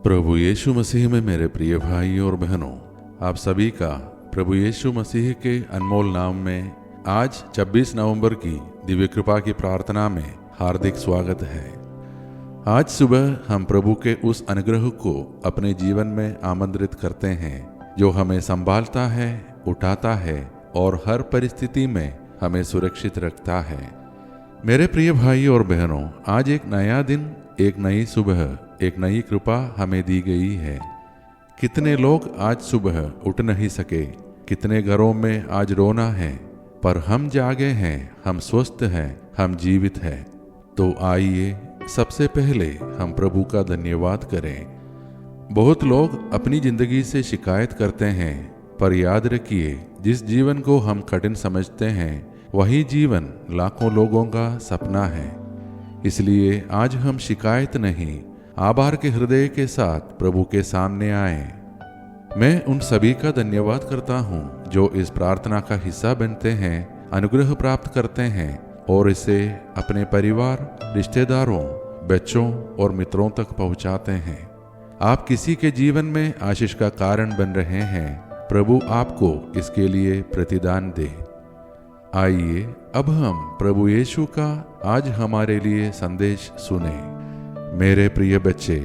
प्रभु यीशु मसीह में मेरे प्रिय भाइयों और बहनों, आप सभी का प्रभु यीशु मसीह के अनमोल नाम में आज 26 नवंबर की दिव्य कृपा की प्रार्थना में हार्दिक स्वागत है। आज सुबह हम प्रभु के उस अनुग्रह को अपने जीवन में आमंत्रित करते हैं जो हमें संभालता है, उठाता है और हर परिस्थिति में हमें सुरक्षित रखता है। मेरे प्रिय भाइयों और बहनों, आज एक नया दिन, एक नई सुबह, एक नई कृपा हमें दी गई है। कितने लोग आज सुबह उठ नहीं सके, कितने घरों में आज रोना है, पर हम जागे हैं, हम स्वस्थ हैं, हम जीवित हैं। तो आइए सबसे पहले हम प्रभु का धन्यवाद करें। बहुत लोग अपनी जिंदगी से शिकायत करते हैं, पर याद रखिए, जिस जीवन को हम कठिन समझते हैं वही जीवन लाखों लोगों का सपना है। इसलिए आज हम शिकायत नहीं, आभार के हृदय के साथ प्रभु के सामने आए। मैं उन सभी का धन्यवाद करता हूँ जो इस प्रार्थना का हिस्सा बनते हैं, अनुग्रह प्राप्त करते हैं और इसे अपने परिवार, रिश्तेदारों, बच्चों और मित्रों तक पहुँचाते हैं। आप किसी के जीवन में आशीष का कारण बन रहे हैं। प्रभु आपको इसके लिए प्रतिदान दे। आइए अब हम प्रभु यीशु का आज हमारे लिए संदेश सुने। मेरे प्रिय बच्चे,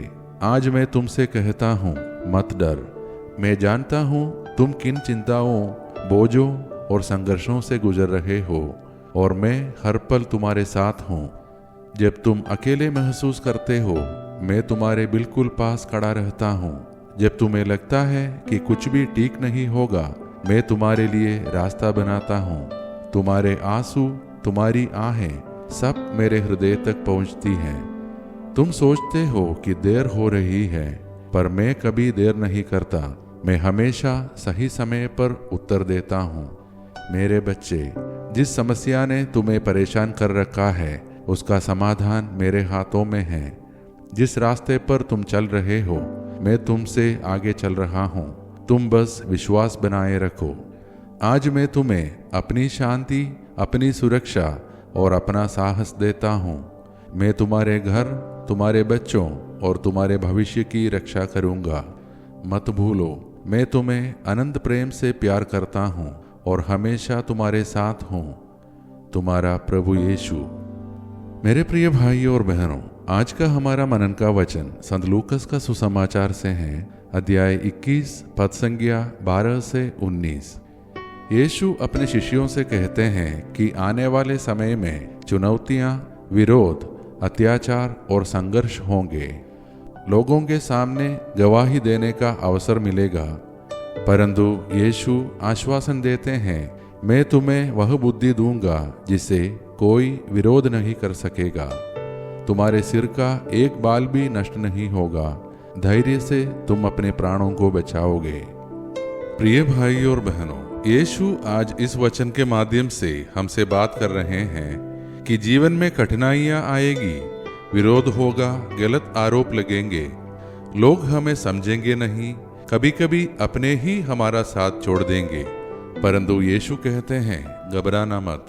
आज मैं तुमसे कहता हूँ, मत डर। मैं जानता हूँ तुम किन चिंताओं, बोझों और संघर्षों से गुजर रहे हो और मैं हर पल तुम्हारे साथ हूँ। जब तुम अकेले महसूस करते हो, मैं तुम्हारे बिल्कुल पास खड़ा रहता हूँ। जब तुम्हें लगता है कि कुछ भी ठीक नहीं होगा, मैं तुम्हारे लिए रास्ता बनाता हूँ। तुम्हारे आंसू, तुम्हारी आहें सब मेरे हृदय तक पहुँचती हैं। तुम सोचते हो कि देर हो रही है, पर मैं कभी देर नहीं करता। मैं हमेशा सही समय पर उत्तर देता हूँ। मेरे बच्चे, जिस समस्या ने तुम्हें परेशान कर रखा है, उसका समाधान मेरे हाथों में है। जिस रास्ते पर तुम चल रहे हो, मैं तुमसे आगे चल रहा हूँ। तुम बस विश्वास बनाए रखो। आज मैं तुम्हें अपनी शांति, अपनी सुरक्षा और अपना साहस देता हूँ। मैं तुम्हारे घर, तुम्हारे बच्चों और तुम्हारे भविष्य की रक्षा करूँगा। मत भूलो, मैं तुम्हें अनंत प्रेम से प्यार करता हूँ और हमेशा तुम्हारे साथ हूँ। तुम्हारा प्रभु यीशु। मेरे प्रिय भाइयों और बहनों, आज का हमारा मनन का वचन संत लूकस का सुसमाचार से है, अध्याय 21, पद संख्या 12 से 19। यीशु अपने शिष्यों से कहते हैं कि आने वाले समय में चुनौतियां, विरोध, अत्याचार और संघर्ष होंगे। लोगों के सामने गवाही देने का अवसर मिलेगा, परंतु यीशु आश्वासन देते हैं, मैं तुम्हें वह बुद्धि दूंगा जिसे कोई विरोध नहीं कर सकेगा। तुम्हारे सिर का एक बाल भी नष्ट नहीं होगा। धैर्य से तुम अपने प्राणों को बचाओगे। प्रिय भाइयों और बहनों, यीशु आज इस वचन के माध्यम से हमसे बात कर रहे हैं कि जीवन में कठिनाइयां आएगी, विरोध होगा, गलत आरोप लगेंगे, लोग हमें समझेंगे नहीं, कभी कभी अपने ही हमारा साथ छोड़ देंगे। परंतु यीशु कहते हैं, घबराना मत,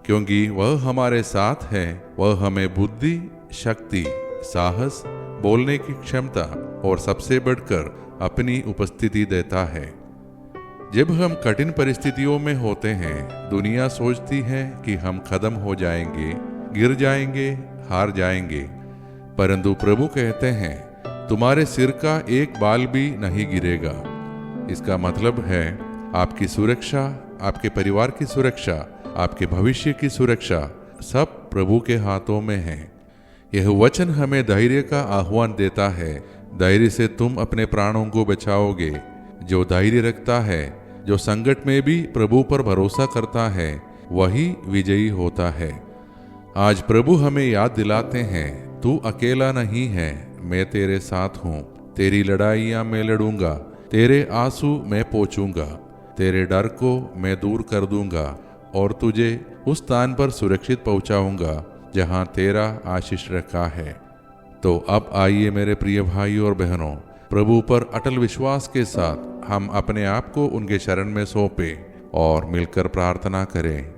क्योंकि वह हमारे साथ है। वह हमें बुद्धि, शक्ति, साहस, बोलने की क्षमता और सबसे बढ़कर अपनी उपस्थिति देता है। जब हम कठिन परिस्थितियों में होते हैं, दुनिया सोचती है कि हम खत्म हो जाएंगे, गिर जाएंगे, हार जाएंगे। परंतु प्रभु कहते हैं, तुम्हारे सिर का एक बाल भी नहीं गिरेगा। इसका मतलब है आपकी सुरक्षा, आपके परिवार की सुरक्षा, आपके भविष्य की सुरक्षा सब प्रभु के हाथों में है। यह वचन हमें धैर्य का आह्वान देता है। धैर्य से तुम अपने प्राणों को बचाओगे। जो धैर्य रखता है, जो संकट में भी प्रभु पर भरोसा करता है, वही विजयी होता है। आज प्रभु हमें याद दिलाते हैं, तू अकेला नहीं है, मैं तेरे साथ हूँ। तेरी लड़ाइयाँ मैं लड़ूंगा, तेरे आंसू मैं पोंछूंगा, तेरे डर को मैं दूर कर दूंगा और तुझे उस स्थान पर सुरक्षित पहुँचाऊंगा जहाँ तेरा आशीष रखा है। तो अब आइए मेरे प्रिय भाइयों और बहनों, प्रभु पर अटल विश्वास के साथ हम अपने आप को उनके शरण में सौंपें और मिलकर प्रार्थना करें।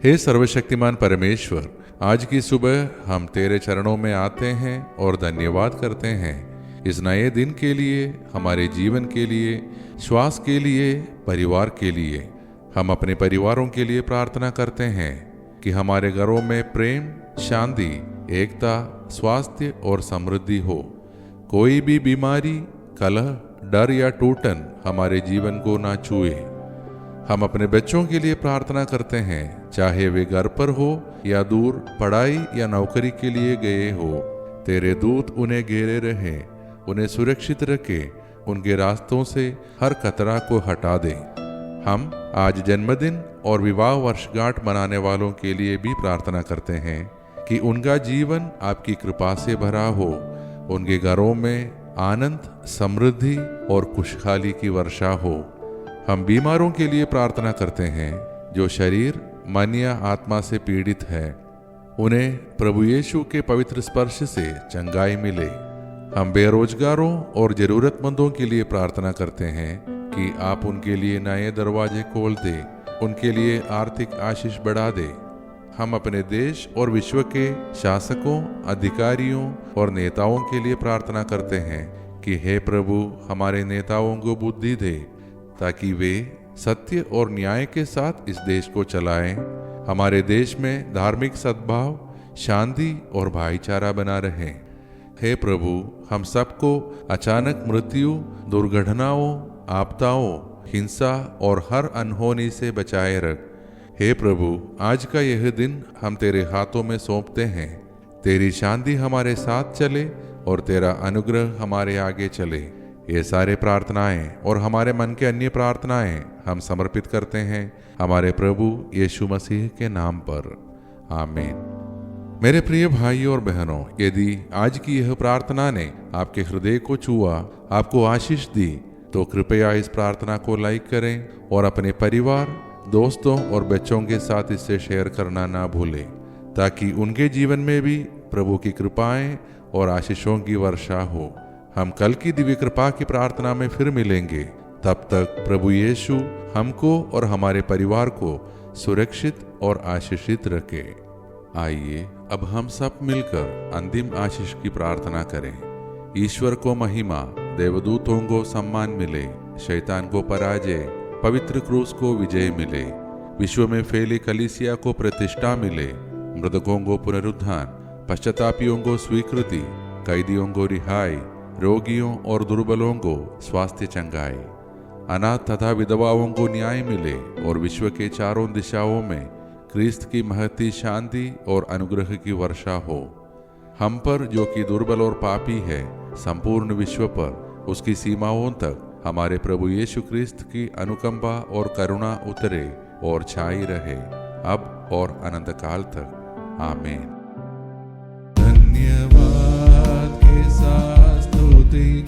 हे सर्वशक्तिमान परमेश्वर, आज की सुबह हम तेरे चरणों में आते हैं और धन्यवाद करते हैं। इस नए दिन के लिए, हमारे जीवन के लिए, श्वास के लिए, परिवार के लिए। हम अपने परिवारों के लिए प्रार्थना करते हैं कि हमारे घरों में प्रेम, शांति, एकता, स्वास्थ्य और समृद्धि हो। कोई भी बीमारी, कलह, डर या टूटन हमारे जीवन को ना छुए। हम अपने बच्चों के लिए प्रार्थना करते हैं, चाहे वे घर पर हो या दूर पढ़ाई या नौकरी के लिए गए हो। तेरे दूत उन्हें घेरे रहे, उन्हें सुरक्षित रखे, उनके रास्तों से हर खतरा को हटा दे। हम आज जन्मदिन और विवाह वर्षगांठ मनाने वालों के लिए भी प्रार्थना करते हैं कि उनका जीवन आपकी कृपा से भरा हो। उनके घरों में आनंद, समृद्धि और खुशहाली की वर्षा हो। हम बीमारों के लिए प्रार्थना करते हैं जो शरीर, मन या आत्मा से पीड़ित है। उन्हें प्रभु यीशु के पवित्र स्पर्श से चंगाई मिले। हम बेरोजगारों और जरूरतमंदों के लिए प्रार्थना करते हैं कि आप उनके लिए नए दरवाजे खोल दे, उनके लिए आर्थिक आशीष बढ़ा दे। हम अपने देश और विश्व के शासकों, अधिकारियों और नेताओं के लिए प्रार्थना करते हैं कि हे प्रभु, हमारे नेताओं को बुद्धि दे ताकि वे सत्य और न्याय के साथ इस देश को चलाएं। हमारे देश में धार्मिक सद्भाव, शांति और भाईचारा बना रहे। हे प्रभु, हम सबको अचानक मृत्यु, दुर्घटनाओं, आपदाओं, हिंसा और हर अनहोनी से बचाए रख। हे प्रभु, आज का यह दिन हम तेरे हाथों में सौंपते हैं। तेरी शांति हमारे साथ चले और तेरा अनुग्रह हमारे आगे चले। ये सारे प्रार्थनाएं और हमारे मन के अन्य प्रार्थनाएं हम समर्पित करते हैं हमारे प्रभु यीशु मसीह के नाम पर। आमीन। मेरे प्रिय भाइयों और बहनों, यदि आज की यह प्रार्थना ने आपके हृदय को छुआ, आपको आशीष दी, तो कृपया इस प्रार्थना को लाइक करें और अपने परिवार, दोस्तों और बच्चों के साथ इसे शेयर करना ना भूलें, ताकि उनके जीवन में भी प्रभु की कृपाएं और आशीषों की वर्षा हो। हम कल की दिव्य कृपा की प्रार्थना में फिर मिलेंगे। तब तक प्रभु यीशु हमको और हमारे परिवार को सुरक्षित और आशीषित रखे। आइए अब हम सब मिलकर अंतिम आशीष की प्रार्थना करें। ईश्वर को महिमा, देवदूतों को सम्मान मिले, शैतान को पराजय, पवित्र क्रूस को विजय मिले, विश्व में फैली कलीसिया को प्रतिष्ठा मिले, मृतकों को पुनरुत्थान, पश्चातापियों को स्वीकृति, कैदियों को रिहाई, रोगियों और दुर्बलों को स्वास्थ्य चंगाई, अनाथ तथा विधवाओं को न्याय मिले और विश्व के चारों दिशाओं में क्रिस्त की महती शांति और अनुग्रह की वर्षा हो। हम पर जो कि दुर्बल और पापी है, संपूर्ण विश्व पर उसकी सीमाओं तक हमारे प्रभु यीशु क्रिस्त की अनुकंपा और करुणा उतरे और छाई रहे, अब और अनंत काल तक। आमीन। धन्यवाद के साथ स्तुति